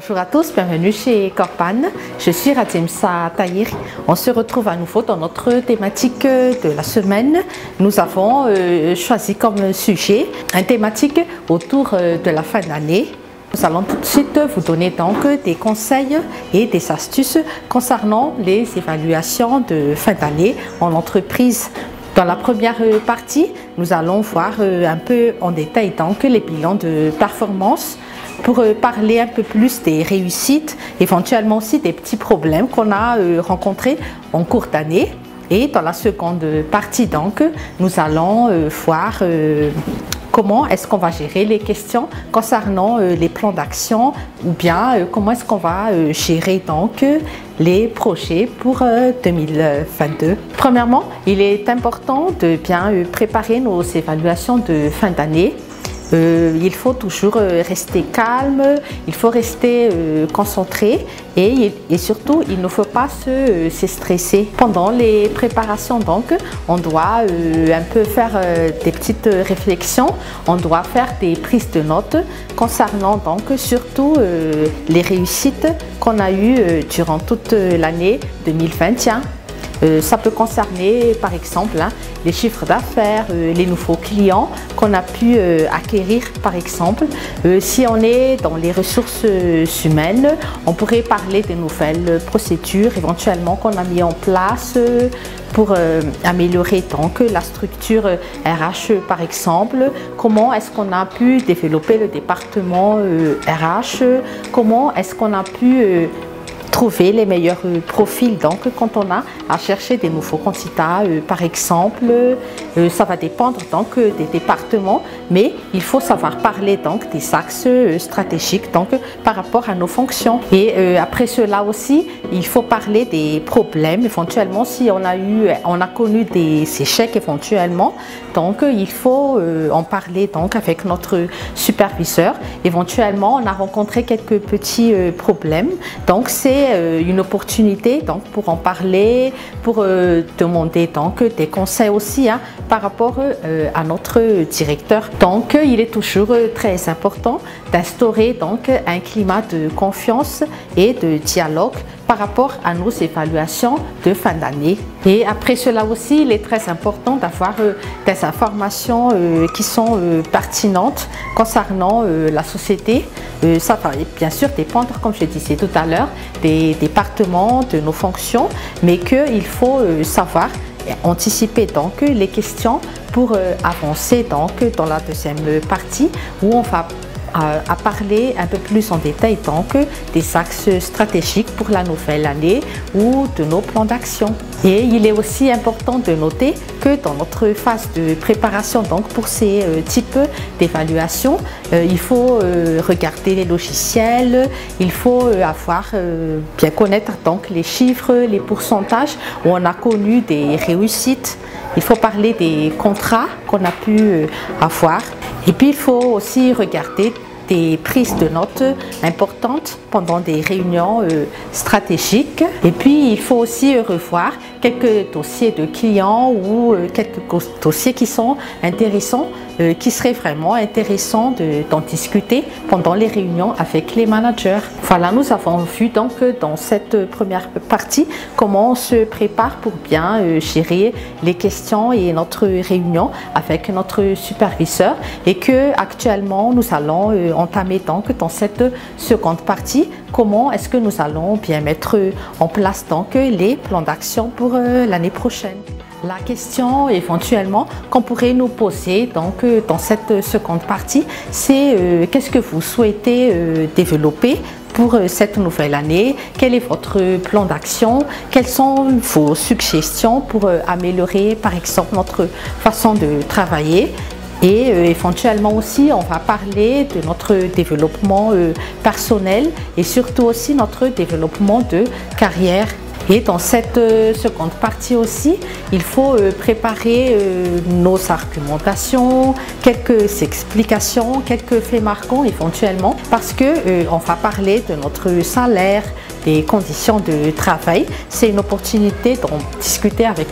Bonjour à tous, bienvenue chez Corpan. Je suis Radjemsa Tahir. On se retrouve à nouveau dans notre thématique de la semaine. Nous avons choisi comme sujet une thématique autour de la fin d'année. Nous allons tout de suite vous donner donc des conseils et des astuces concernant les évaluations de fin d'année en entreprise. Dans la première partie, nous allons voir un peu en détail donc les bilans de performance pour parler un peu plus des réussites, éventuellement aussi des petits problèmes qu'on a rencontrés en cours d'année. Et dans la seconde partie donc, nous allons voir comment est-ce qu'on va gérer les questions concernant les plans d'action ou bien comment est-ce qu'on va gérer donc les projets pour 2022. Premièrement, il est important de bien préparer nos évaluations de fin d'année. Il faut toujours rester calme, il faut rester concentré et surtout il ne faut pas se stresser. Pendant les préparations donc, on doit un peu faire des petites réflexions, on doit faire des prises de notes concernant donc surtout les réussites qu'on a eues durant toute l'année 2021. Ça peut concerner par exemple les chiffres d'affaires, les nouveaux clients qu'on a pu acquérir par exemple. Si on est dans les ressources humaines, on pourrait parler des nouvelles procédures éventuellement qu'on a mis en place pour améliorer donc la structure RH par exemple. Comment est-ce qu'on a pu développer le département RH, comment est-ce qu'on a pu trouver les meilleurs profils donc quand on a à chercher des nouveaux candidats par exemple. Ça va dépendre donc des départements, mais il faut savoir parler donc des axes stratégiques donc par rapport à nos fonctions. Et après cela aussi, il faut parler des problèmes éventuellement si on a connu des échecs éventuellement. Donc il faut en parler donc avec notre superviseur. Éventuellement, on a rencontré quelques petits problèmes. Donc c'est une opportunité donc pour en parler, pour demander donc des conseils aussi par rapport à notre directeur. Donc il est toujours très important d'instaurer donc un climat de confiance et de dialogue par rapport à nos évaluations de fin d'année. Et après cela aussi, il est très important d'avoir des informations qui sont pertinentes concernant la société. Ça va bien sûr dépendre, comme je disais tout à l'heure, des départements, de nos fonctions, mais qu'il faut savoir anticiper donc les questions pour avancer donc dans la deuxième partie où on va à parler un peu plus en détail donc des axes stratégiques pour la nouvelle année ou de nos plans d'action. Et il est aussi important de noter que dans notre phase de préparation donc pour ces types d'évaluation, il faut regarder les logiciels, il faut bien connaître donc les chiffres, les pourcentages où on a connu des réussites. Il faut parler des contrats qu'on a pu avoir. Et puis il faut aussi regarder des prises de notes importantes pendant des réunions stratégiques. Et puis il faut aussi revoir quelques dossiers de clients ou quelques dossiers qui sont intéressants, qui seraient vraiment intéressants d'en discuter pendant les réunions avec les managers. Voilà, nous avons vu donc dans cette première partie comment on se prépare pour bien gérer les questions et notre réunion avec notre superviseur et que actuellement nous allons entamer donc dans cette seconde partie comment est-ce que nous allons bien mettre en place donc les plans d'action pour l'année prochaine. La question éventuellement qu'on pourrait nous poser donc dans cette seconde partie, c'est qu'est-ce que vous souhaitez développer pour cette nouvelle année? Quel est votre plan d'action? Quelles sont vos suggestions pour améliorer par exemple notre façon de travailler? Et éventuellement aussi, on va parler de notre développement personnel et surtout aussi notre développement de carrière. Et dans cette seconde partie aussi, il faut préparer nos argumentations, quelques explications, quelques faits marquants éventuellement, parce que on va parler de notre salaire, des conditions de travail. C'est une opportunité d'en discuter avec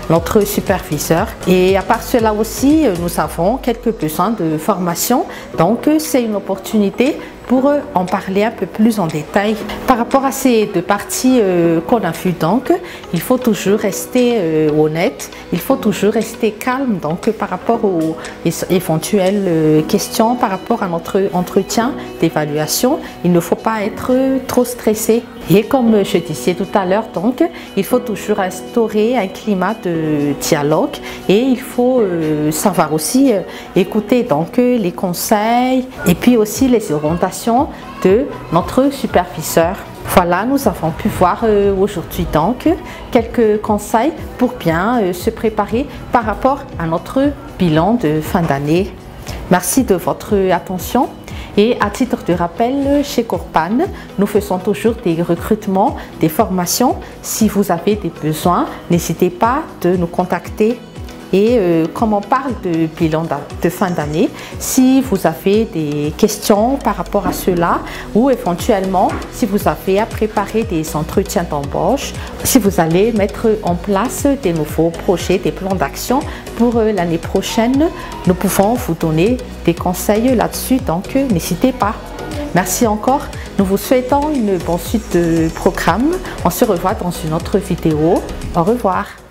notre superviseur. Et à part cela aussi, nous avons quelques besoins de formation. Donc, c'est une opportunité pour en parler un peu plus en détail. Par rapport à ces deux parties qu'on a vues, donc, il faut toujours rester honnête, il faut toujours rester calme donc, par rapport aux éventuelles questions, par rapport à notre entretien d'évaluation. Il ne faut pas être trop stressé. Et comme je disais tout à l'heure, donc, il faut toujours instaurer un climat de dialogue et il faut savoir aussi écouter donc, les conseils et puis aussi les orientations de notre superviseur. Voilà, nous avons pu voir aujourd'hui donc quelques conseils pour bien se préparer par rapport à notre bilan de fin d'année. Merci de votre attention. Et à titre de rappel, chez Corpan, nous faisons toujours des recrutements, des formations. Si vous avez des besoins, n'hésitez pas de nous contacter. Et comme on parle de bilan de fin d'année, si vous avez des questions par rapport à cela ou éventuellement si vous avez à préparer des entretiens d'embauche, si vous allez mettre en place des nouveaux projets, des plans d'action pour l'année prochaine, nous pouvons vous donner des conseils là-dessus, donc n'hésitez pas. Merci encore. Nous vous souhaitons une bonne suite de programme. On se revoit dans une autre vidéo. Au revoir.